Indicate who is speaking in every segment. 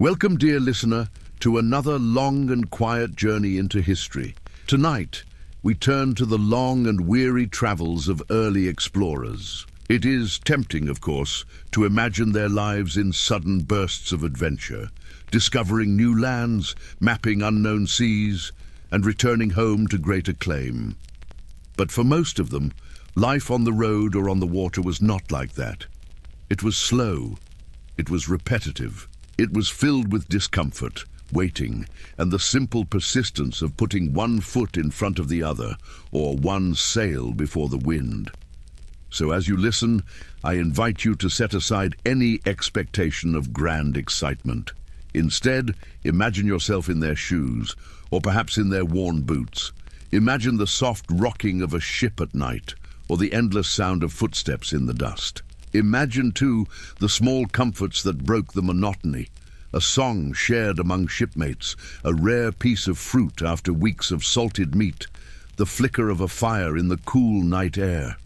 Speaker 1: Welcome, dear listener, to another long and quiet journey into history. Tonight, we turn to the long and weary travels of early explorers. It is tempting, of course, to imagine their lives in sudden bursts of adventure, discovering new lands, mapping unknown seas, and returning home to great acclaim. But for most of them, life on the road or on the water was not like that. It was slow. It was repetitive. It was filled with discomfort, waiting, and the simple persistence of putting one foot in front of the other, or one sail before the wind. So as you listen, I invite you to set aside any expectation of grand excitement. Instead, imagine yourself in their shoes, or perhaps in their worn boots. Imagine the soft rocking of a ship at night, or the endless sound of footsteps in the dust. Imagine, too, the small comforts that broke the monotony. A song shared among shipmates, a rare piece of fruit after weeks of salted meat, the flicker of a fire in the cool night air.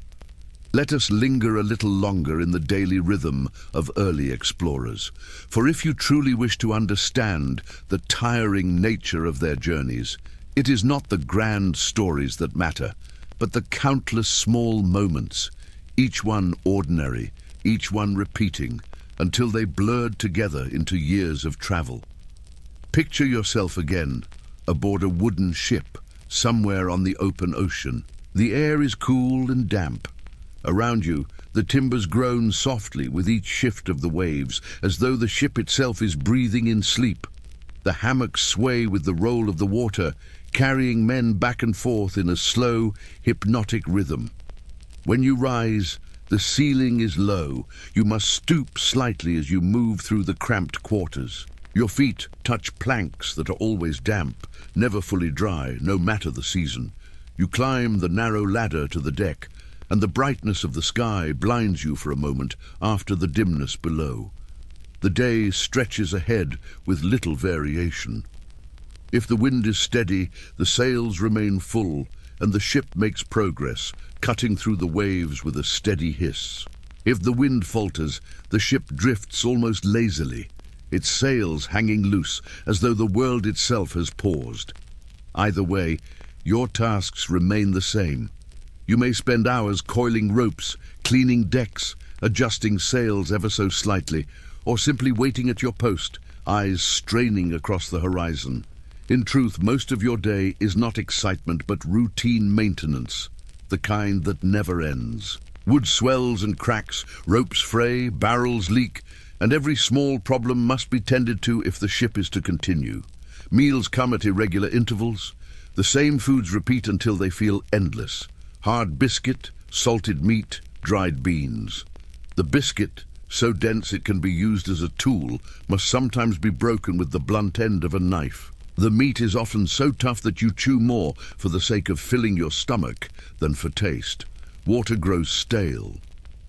Speaker 1: Let us linger a little longer in the daily rhythm of early explorers, for if you truly wish to understand the tiring nature of their journeys, it is not the grand stories that matter, but the countless small moments, each one ordinary, each one repeating, until they blurred together into years of travel. Picture yourself again, aboard a wooden ship, somewhere on the open ocean. The air is cool and damp. Around you, the timbers groan softly with each shift of the waves, as though the ship itself is breathing in sleep. The hammocks sway with the roll of the water, carrying men back and forth in a slow, hypnotic rhythm. When you rise, the ceiling is low. You must stoop slightly as you move through the cramped quarters. Your feet touch planks that are always damp, never fully dry, no matter the season. You climb the narrow ladder to the deck, and the brightness of the sky blinds you for a moment after the dimness below. The day stretches ahead with little variation. If the wind is steady, the sails remain full, and the ship makes progress, cutting through the waves with a steady hiss. If the wind falters, the ship drifts almost lazily, its sails hanging loose as though the world itself has paused. Either way, your tasks remain the same. You may spend hours coiling ropes, cleaning decks, adjusting sails ever so slightly, or simply waiting at your post, eyes straining across the horizon. In truth, most of your day is not excitement but routine maintenance, the kind that never ends. Wood swells and cracks, ropes fray, barrels leak, and every small problem must be tended to if the ship is to continue. Meals come at irregular intervals. The same foods repeat until they feel endless. Hard biscuit, salted meat, dried beans. The biscuit, so dense it can be used as a tool, must sometimes be broken with the blunt end of a knife. The meat is often so tough that you chew more for the sake of filling your stomach than for taste. Water grows stale.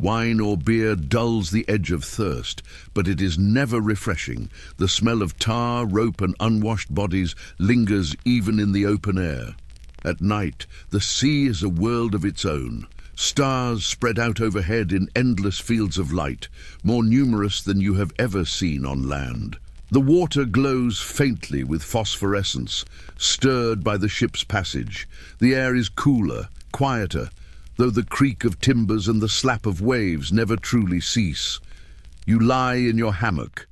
Speaker 1: Wine or beer dulls the edge of thirst, but it is never refreshing. The smell of tar, rope, and unwashed bodies lingers even in the open air. At night, the sea is a world of its own. Stars spread out overhead in endless fields of light, more numerous than you have ever seen on land. The water glows faintly with phosphorescence, stirred by the ship's passage. The air is cooler, quieter, though the creak of timbers and the slap of waves never truly cease. You lie in your hammock,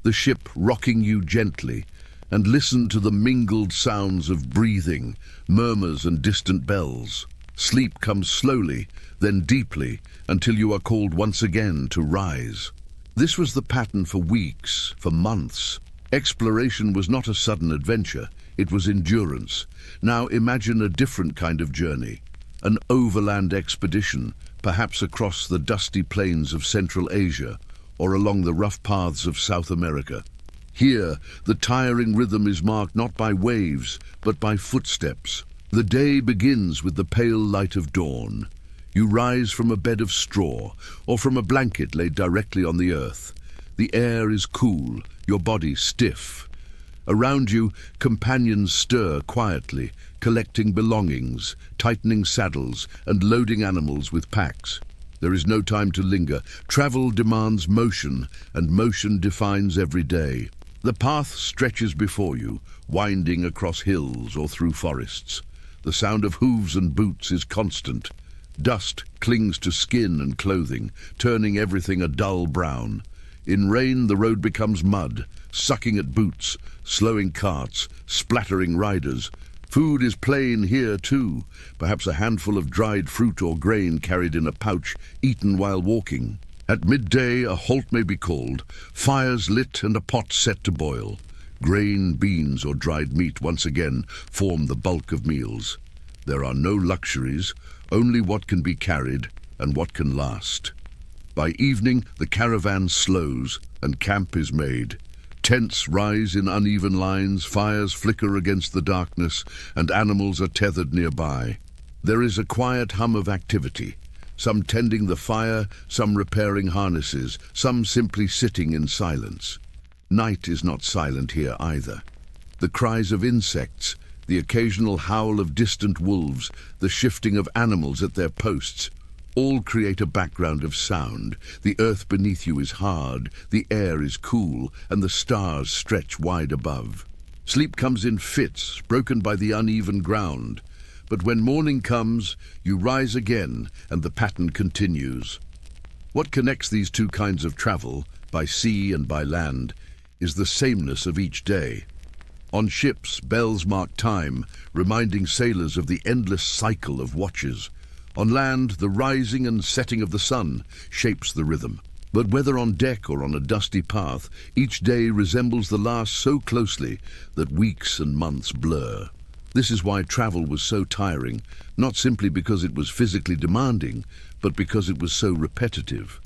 Speaker 1: the ship rocking you gently, and listen to the mingled sounds of breathing, murmurs and distant bells. Sleep comes slowly, then deeply, until you are called once again to rise. This was the pattern for weeks, for months. Exploration was not a sudden adventure, it was endurance. Now imagine a different kind of journey. An overland expedition, perhaps across the dusty plains of Central Asia, or along the rough paths of South America. Here, the tiring rhythm is marked not by waves, but by footsteps. The day begins with the pale light of dawn. You rise from a bed of straw, or from a blanket laid directly on the earth. The air is cool, your body stiff. Around you, companions stir quietly, collecting belongings, tightening saddles, and loading animals with packs. There is no time to linger. Travel demands motion, and motion defines every day. The path stretches before you, winding across hills or through forests. The sound of hooves and boots is constant. Dust clings to skin and clothing, turning everything a dull brown. In rain, the road becomes mud, sucking at boots, slowing carts, splattering riders. Food is plain here too, perhaps a handful of dried fruit or grain carried in a pouch, eaten while walking. At midday, a halt may be called, fires lit and a pot set to boil. Grain, beans or dried meat once again form the bulk of meals. There are no luxuries, only what can be carried and what can last. By evening, the caravan slows and camp is made. Tents rise in uneven lines, fires flicker against the darkness, and animals are tethered nearby. There is a quiet hum of activity, some tending the fire, some repairing harnesses, some simply sitting in silence. Night is not silent here either. The cries of insects, the occasional howl of distant wolves, the shifting of animals at their posts, all create a background of sound. The earth beneath you is hard, the air is cool, and the stars stretch wide above. Sleep comes in fits, broken by the uneven ground. But when morning comes, you rise again, and the pattern continues. What connects these two kinds of travel, by sea and by land, is the sameness of each day. On ships, bells mark time, reminding sailors of the endless cycle of watches. On land, the rising and setting of the sun shapes the rhythm. But whether on deck or on a dusty path, each day resembles the last so closely that weeks and months blur. This is why travel was so tiring, not simply because it was physically demanding, but because it was so repetitive.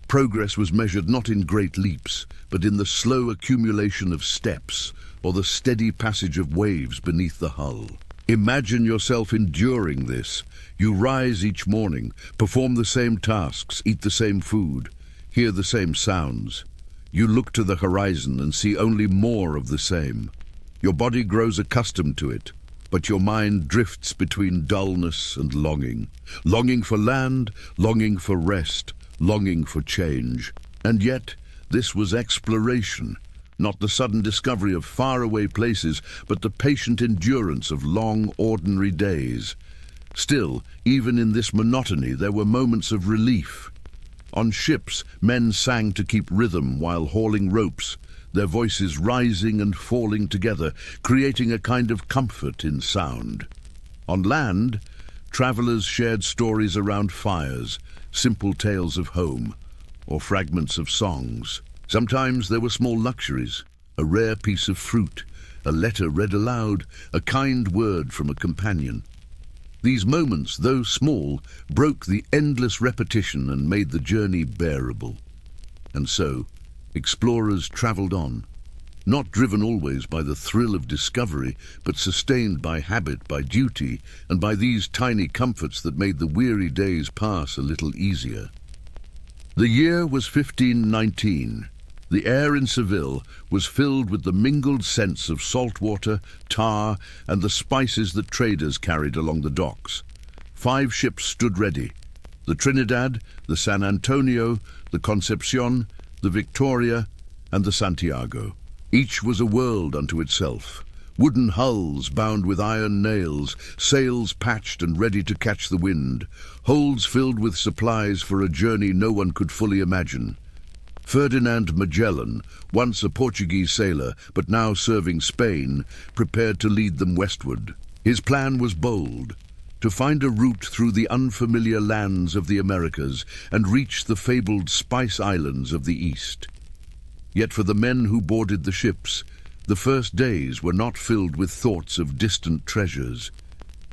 Speaker 1: Progress was measured not in great leaps, but in the slow accumulation of steps, or the steady passage of waves beneath the hull. Imagine yourself enduring this. You rise each morning, perform the same tasks, eat the same food, hear the same sounds. You look to the horizon and see only more of the same. Your body grows accustomed to it, but your mind drifts between dullness and longing. Longing for land, longing for rest, longing for change. And yet, this was exploration. Not the sudden discovery of faraway places, but the patient endurance of long, ordinary days. Still, even in this monotony, there were moments of relief. On ships, men sang to keep rhythm while hauling ropes, their voices rising and falling together, creating a kind of comfort in sound. On land, travelers shared stories around fires, simple tales of home, or fragments of songs. Sometimes there were small luxuries, a rare piece of fruit, a letter read aloud, a kind word from a companion. These moments, though small, broke the endless repetition and made the journey bearable. And so, explorers traveled on, not driven always by the thrill of discovery, but sustained by habit, by duty, and by these tiny comforts that made the weary days pass a little easier. The year was 1519. The air in Seville was filled with the mingled scents of salt water, tar, and the spices that traders carried along the docks. 5 ships stood ready: the Trinidad, the San Antonio, the Concepcion, the Victoria, and the Santiago. Each was a world unto itself. Wooden hulls bound with iron nails, sails patched and ready to catch the wind, holds filled with supplies for a journey no one could fully imagine. Ferdinand Magellan, once a Portuguese sailor but now serving Spain, prepared to lead them westward. His plan was bold: to find a route through the unfamiliar lands of the Americas and reach the fabled Spice Islands of the East. Yet for the men who boarded the ships, the first days were not filled with thoughts of distant treasures.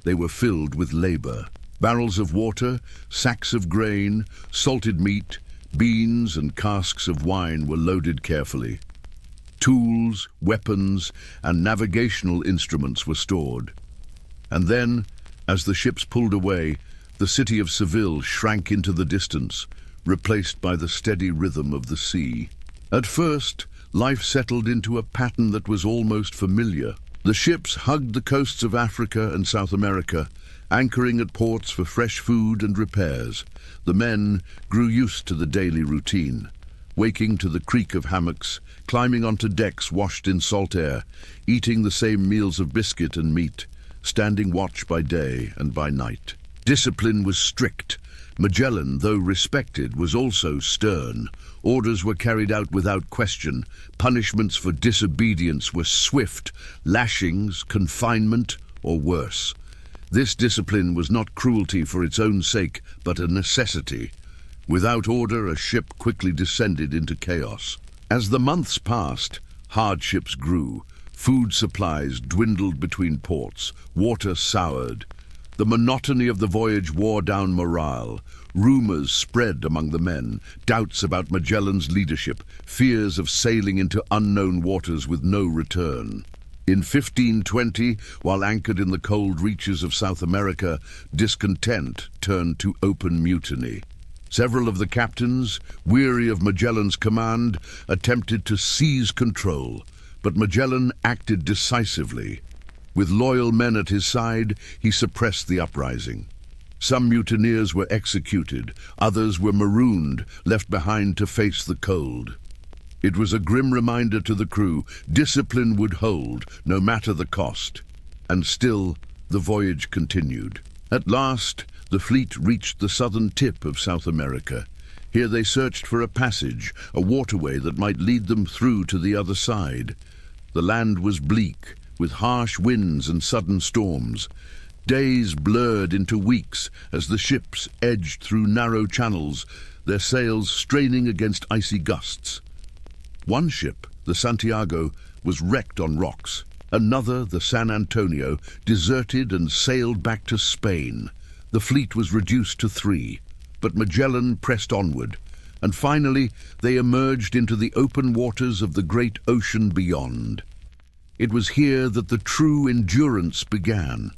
Speaker 1: They were filled with labor. Barrels of water, sacks of grain, salted meat, beans and casks of wine were loaded carefully. Tools, weapons, and navigational instruments were stored. And then, as the ships pulled away, the city of Seville shrank into the distance, replaced by the steady rhythm of the sea. At first, life settled into a pattern that was almost familiar. The ships hugged the coasts of Africa and South America, anchoring at ports for fresh food and repairs. The men grew used to the daily routine. waking to the creak of hammocks, climbing onto decks washed in salt air, eating the same meals of biscuit and meat, standing watch by day and by night. Discipline was strict. Magellan, though respected, was also stern. Orders were carried out without question. Punishments for disobedience were swift, lashings, confinement, or worse. This discipline was not cruelty for its own sake, but a necessity. Without order, a ship quickly descended into chaos. As the months passed, hardships grew. Food supplies dwindled between ports. Water soured. The monotony of the voyage wore down morale. Rumors spread among the men, doubts about Magellan's leadership, fears of sailing into unknown waters with no return. In 1520, while anchored in the cold reaches of South America, discontent turned to open mutiny. Several of the captains, weary of Magellan's command, attempted to seize control, but Magellan acted decisively. With loyal men at his side, he suppressed the uprising. Some mutineers were executed, others were marooned, left behind to face the cold. It was a grim reminder to the crew: discipline would hold, no matter the cost. And still, the voyage continued. At last, the fleet reached the southern tip of South America. Here they searched for a passage, a waterway that might lead them through to the other side. The land was bleak, with harsh winds and sudden storms. Days blurred into weeks as the ships edged through narrow channels, their sails straining against icy gusts. One ship, the Santiago, was wrecked on rocks. Another, the San Antonio, deserted and sailed back to Spain. The fleet was reduced to 3, but Magellan pressed onward, and finally they emerged into the open waters of the great ocean beyond. It was here that the true endurance began.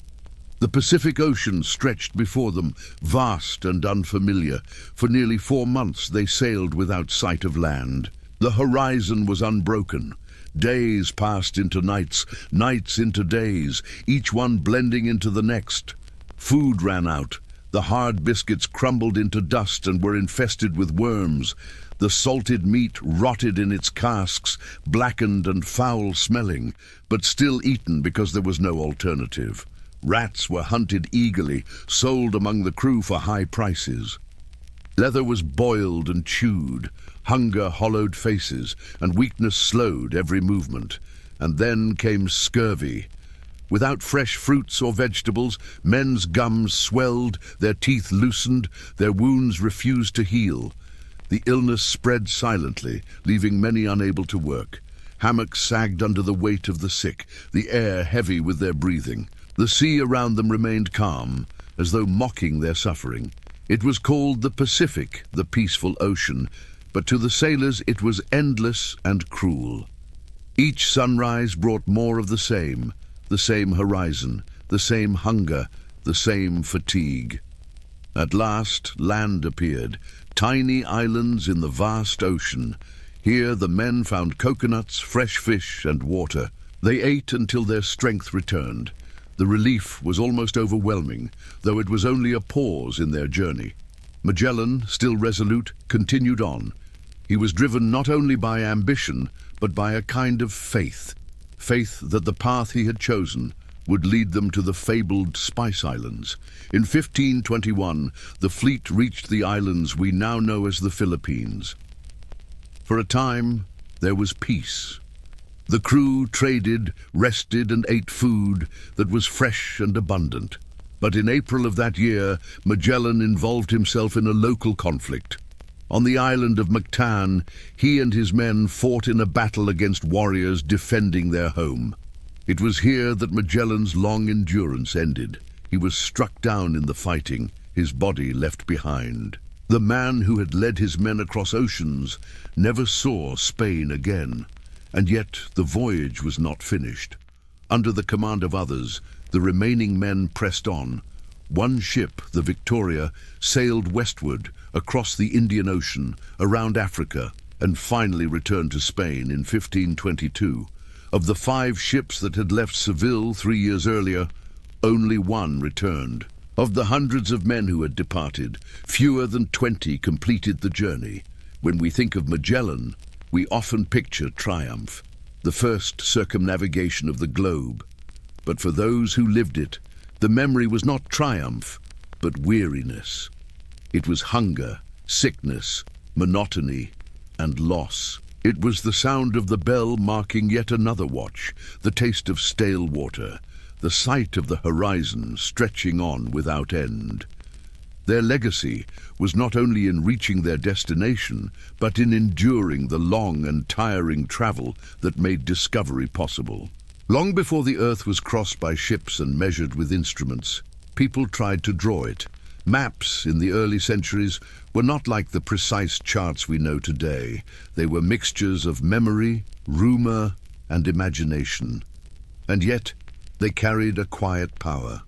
Speaker 1: The Pacific Ocean stretched before them, vast and unfamiliar. For nearly 4 months they sailed without sight of land. The horizon was unbroken. Days passed into nights, nights into days, each one blending into the next. Food ran out. The hard biscuits crumbled into dust and were infested with worms. The salted meat rotted in its casks, blackened and foul-smelling, but still eaten because there was no alternative. Rats were hunted eagerly, sold among the crew for high prices. Leather was boiled and chewed. Hunger hollowed faces, and weakness slowed every movement. And then came scurvy. Without fresh fruits or vegetables, men's gums swelled, their teeth loosened, their wounds refused to heal. The illness spread silently, leaving many unable to work. Hammocks sagged under the weight of the sick, the air heavy with their breathing. The sea around them remained calm, as though mocking their suffering. It was called the Pacific, the peaceful ocean, but to the sailors it was endless and cruel. Each sunrise brought more of the same horizon, the same hunger, the same fatigue. At last, land appeared, tiny islands in the vast ocean. Here the men found coconuts, fresh fish, and water. They ate until their strength returned. The relief was almost overwhelming, though it was only a pause in their journey. Magellan, still resolute, continued on. He was driven not only by ambition, but by a kind of faith. Faith that the path he had chosen would lead them to the fabled Spice Islands. In 1521, the fleet reached the islands we now know as the Philippines. For a time, there was peace. The crew traded, rested, and ate food that was fresh and abundant. But in April of that year, Magellan involved himself in a local conflict. On the island of Mactan, he and his men fought in a battle against warriors defending their home. It was here that Magellan's long endurance ended. He was struck down in the fighting, his body left behind. The man who had led his men across oceans never saw Spain again. And yet the voyage was not finished. Under the command of others, the remaining men pressed on. One ship, the Victoria, sailed westward across the Indian Ocean, around Africa, and finally returned to Spain in 1522. Of the 5 ships that had left Seville 3 years earlier, only one returned. Of the hundreds of men who had departed, fewer than 20 completed the journey. When we think of Magellan, we often picture triumph, the first circumnavigation of the globe. But for those who lived it, the memory was not triumph, but weariness. It was hunger, sickness, monotony, and loss. It was the sound of the bell marking yet another watch, the taste of stale water, the sight of the horizon stretching on without end. Their legacy was not only in reaching their destination, but in enduring the long and tiring travel that made discovery possible. Long before the Earth was crossed by ships and measured with instruments, people tried to draw it. Maps in the early centuries were not like the precise charts we know today. They were mixtures of memory, rumor, and imagination. And yet, they carried a quiet power.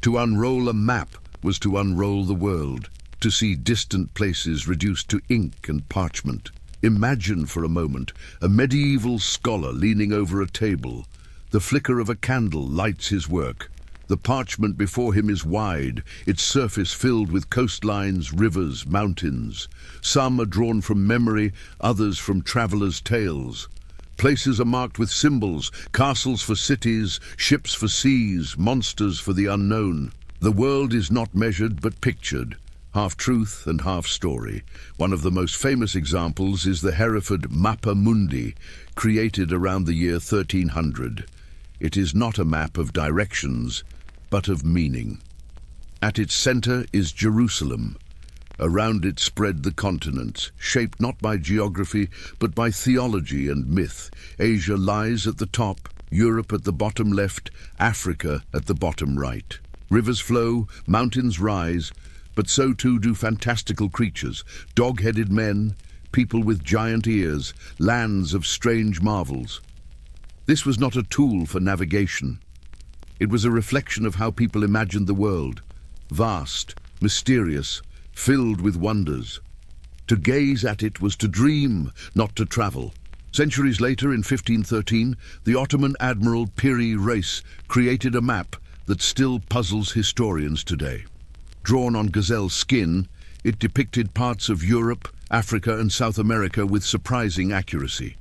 Speaker 1: To unroll a map was to unroll the world, to see distant places reduced to ink and parchment. Imagine for a moment a medieval scholar leaning over a table. The flicker of a candle lights his work. The parchment before him is wide, its surface filled with coastlines, rivers, mountains. Some are drawn from memory, others from travelers' tales. Places are marked with symbols, castles for cities, ships for seas, monsters for the unknown. The world is not measured but pictured, half truth and half story. One of the most famous examples is the Hereford Mappa Mundi, created around the year 1300. It is not a map of directions, but of meaning. At its center is Jerusalem. Around it spread the continents, shaped not by geography, but by theology and myth. Asia lies at the top, Europe at the bottom left, Africa at the bottom right. Rivers flow, mountains rise, but so too do fantastical creatures, dog-headed men, people with giant ears, lands of strange marvels. This was not a tool for navigation. It was a reflection of how people imagined the world, vast, mysterious, filled with wonders. To gaze at it was to dream, not to travel. Centuries later, in 1513, the Ottoman admiral Piri Reis created a map that still puzzles historians today. Drawn on gazelle skin, it depicted parts of Europe, Africa, and South America with surprising accuracy.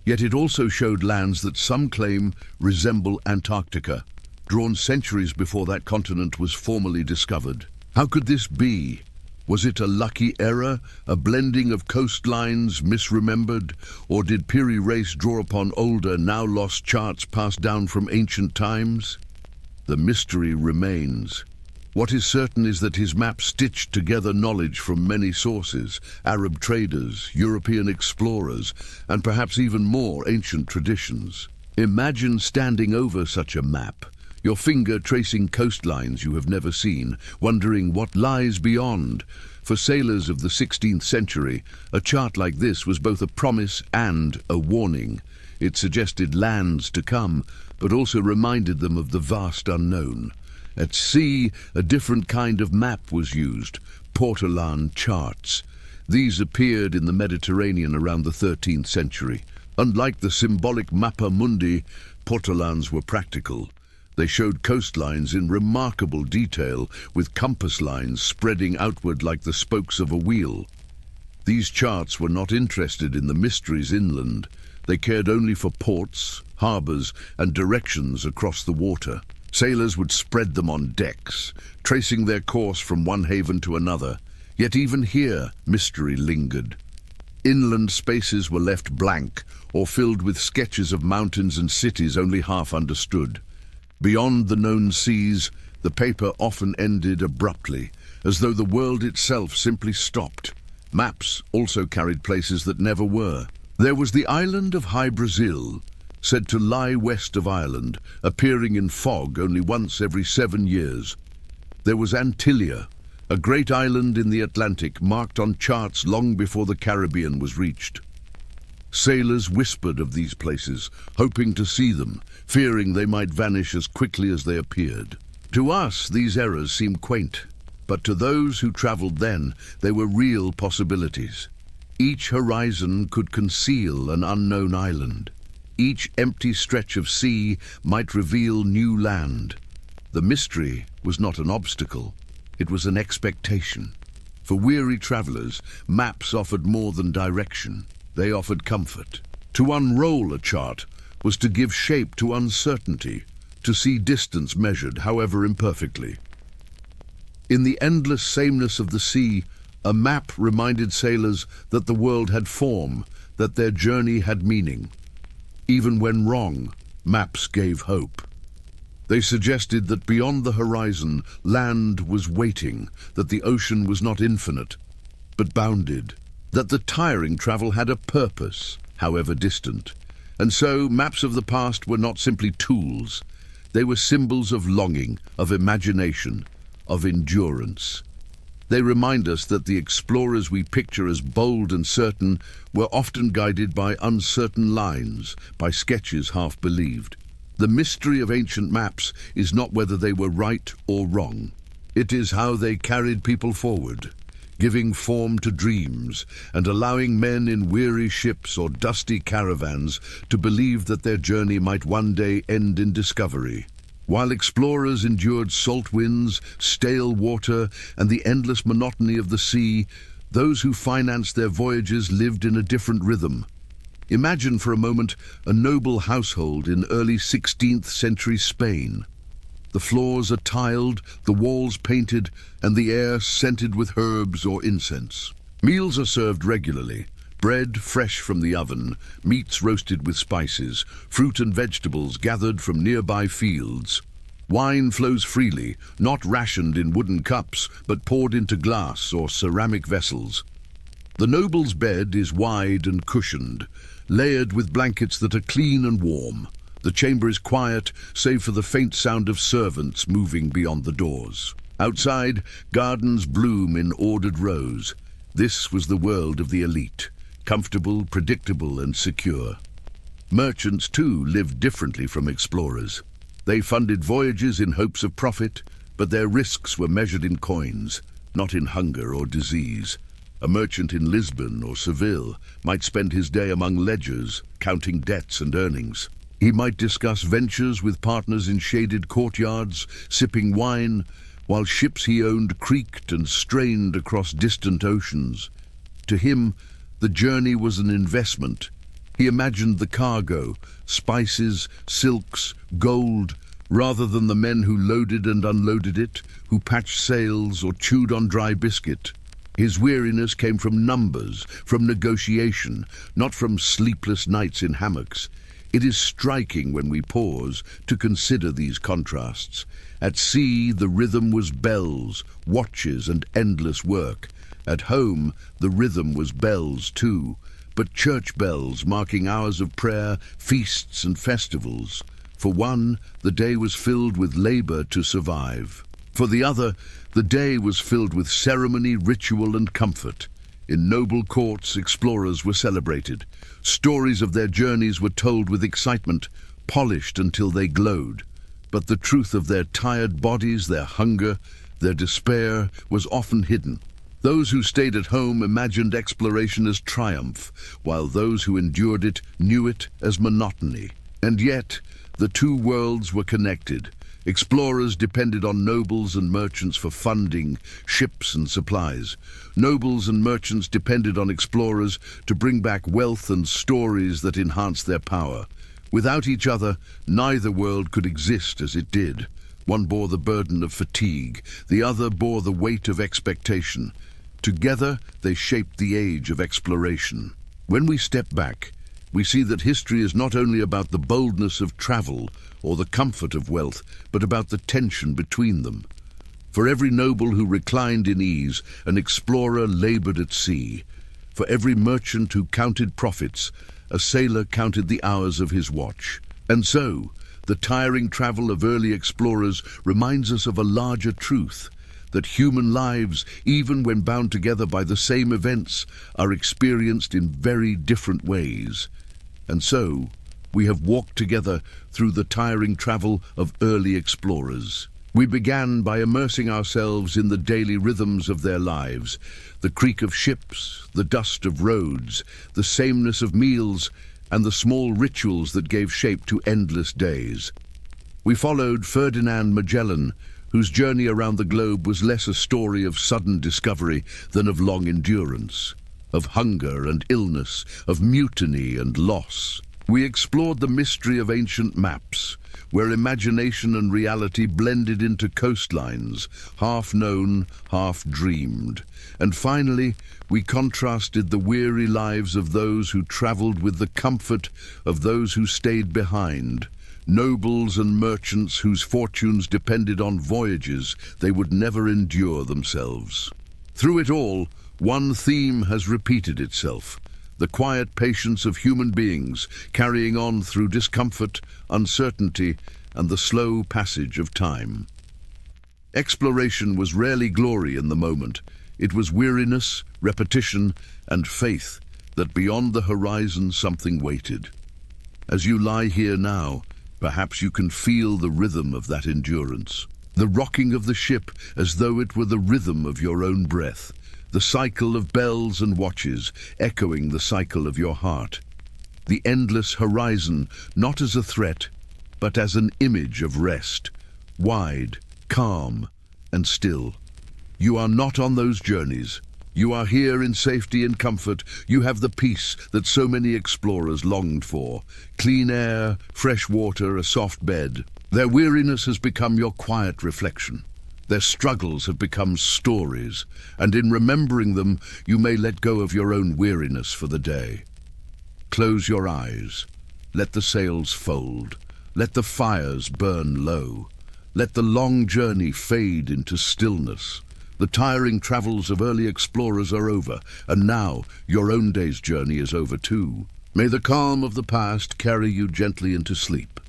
Speaker 1: Yet it also showed lands that some claim resemble Antarctica, drawn centuries before that continent was formally discovered. How could this be? Was it a lucky error, a blending of coastlines misremembered, or did Piri Reis draw upon older, now lost charts passed down from ancient times? The mystery remains. What is certain is that his map stitched together knowledge from many sources, Arab traders, European explorers, and perhaps even more ancient traditions. Imagine standing over such a map, your finger tracing coastlines you have never seen, wondering what lies beyond. For sailors of the 16th century, a chart like this was both a promise and a warning. It suggested lands to come, but also reminded them of the vast unknown. At sea, a different kind of map was used, Portolan charts. These appeared in the Mediterranean around the 13th century. Unlike the symbolic Mappa Mundi, Portolans were practical. They showed coastlines in remarkable detail, with compass lines spreading outward like the spokes of a wheel. These charts were not interested in the mysteries inland. They cared only for ports, harbors, and directions across the water. Sailors would spread them on decks, tracing their course from one haven to another. Yet even here, mystery lingered. Inland spaces were left blank or filled with sketches of mountains and cities only half understood. Beyond the known seas, the paper often ended abruptly, as though the world itself simply stopped. Maps also carried places that never were. There was the island of High Brazil, said to lie west of Ireland, appearing in fog only once every 7 years. There was Antillia, a great island in the Atlantic marked on charts long before the Caribbean was reached. Sailors whispered of these places, hoping to see them, fearing they might vanish as quickly as they appeared. To us, these errors seem quaint, but to those who traveled then, they were real possibilities. Each horizon could conceal an unknown island. Each empty stretch of sea might reveal new land. The mystery was not an obstacle, it was an expectation. For weary travelers, maps offered more than direction. They offered comfort. To unroll a chart was to give shape to uncertainty, to see distance measured, however imperfectly. In the endless sameness of the sea, a map reminded sailors that the world had form, that their journey had meaning. Even when wrong, maps gave hope. They suggested that beyond the horizon, land was waiting, that the ocean was not infinite, but bounded, that the tiring travel had a purpose, however distant. And so, maps of the past were not simply tools. They were symbols of longing, of imagination, of endurance. They remind us that the explorers we picture as bold and certain were often guided by uncertain lines, by sketches half believed. The mystery of ancient maps is not whether they were right or wrong. It is how they carried people forward, giving form to dreams and allowing men in weary ships or dusty caravans to believe that their journey might one day end in discovery. While explorers endured salt winds, stale water, and the endless monotony of the sea, those who financed their voyages lived in a different rhythm. Imagine for a moment a noble household in early 16th century Spain. The floors are tiled, the walls painted, and the air scented with herbs or incense. Meals are served regularly. Bread fresh from the oven, meats roasted with spices, fruit and vegetables gathered from nearby fields. Wine flows freely, not rationed in wooden cups, but poured into glass or ceramic vessels. The noble's bed is wide and cushioned, layered with blankets that are clean and warm. The chamber is quiet, save for the faint sound of servants moving beyond the doors. Outside, gardens bloom in ordered rows. This was the world of the elite. Comfortable, predictable, and secure. Merchants, too, lived differently from explorers. They funded voyages in hopes of profit, but their risks were measured in coins, not in hunger or disease. A merchant in Lisbon or Seville might spend his day among ledgers, counting debts and earnings. He might discuss ventures with partners in shaded courtyards, sipping wine, while ships he owned creaked and strained across distant oceans. To him, the journey was an investment. He imagined the cargo, spices, silks, gold, rather than the men who loaded and unloaded it, who patched sails or chewed on dry biscuit. His weariness came from numbers, from negotiation, not from sleepless nights in hammocks. It is striking when we pause to consider these contrasts. At sea, the rhythm was bells, watches, and endless work. At home, the rhythm was bells too, but church bells marking hours of prayer, feasts and festivals. For one, the day was filled with labor to survive. For the other, the day was filled with ceremony, ritual and comfort. In noble courts, explorers were celebrated. Stories of their journeys were told with excitement, polished until they glowed. But the truth of their tired bodies, their hunger, their despair was often hidden. Those who stayed at home imagined exploration as triumph, while those who endured it knew it as monotony. And yet, the two worlds were connected. Explorers depended on nobles and merchants for funding, ships and supplies. Nobles and merchants depended on explorers to bring back wealth and stories that enhanced their power. Without each other, neither world could exist as it did. One bore the burden of fatigue, the other bore the weight of expectation. Together, they shaped the age of exploration. When we step back, we see that history is not only about the boldness of travel or the comfort of wealth, but about the tension between them. For every noble who reclined in ease, an explorer labored at sea. For every merchant who counted profits, a sailor counted the hours of his watch. And so, the tiring travel of early explorers reminds us of a larger truth, that human lives, even when bound together by the same events, are experienced in very different ways. And so, we have walked together through the tiring travel of early explorers. We began by immersing ourselves in the daily rhythms of their lives, the creak of ships, the dust of roads, the sameness of meals, and the small rituals that gave shape to endless days. We followed Ferdinand Magellan, whose journey around the globe was less a story of sudden discovery than of long endurance, of hunger and illness, of mutiny and loss. We explored the mystery of ancient maps, where imagination and reality blended into coastlines, half known, half dreamed. And finally, we contrasted the weary lives of those who traveled with the comfort of those who stayed behind, nobles and merchants whose fortunes depended on voyages they would never endure themselves. Through it all, one theme has repeated itself: the quiet patience of human beings carrying on through discomfort, uncertainty, and the slow passage of time. Exploration was rarely glory in the moment. It was weariness, repetition, and faith that beyond the horizon something waited. As you lie here now, perhaps you can feel the rhythm of that endurance, the rocking of the ship as though it were the rhythm of your own breath, the cycle of bells and watches echoing the cycle of your heart. The endless horizon, not as a threat, but as an image of rest, wide, calm, and still. You are not on those journeys. You are here in safety and comfort. You have the peace that so many explorers longed for. Clean air, fresh water, a soft bed. Their weariness has become your quiet reflection. Their struggles have become stories, and in remembering them, you may let go of your own weariness for the day. Close your eyes. Let the sails fold. Let the fires burn low. Let the long journey fade into stillness. The tiring travels of early explorers are over, and now your own day's journey is over too. May the calm of the past carry you gently into sleep.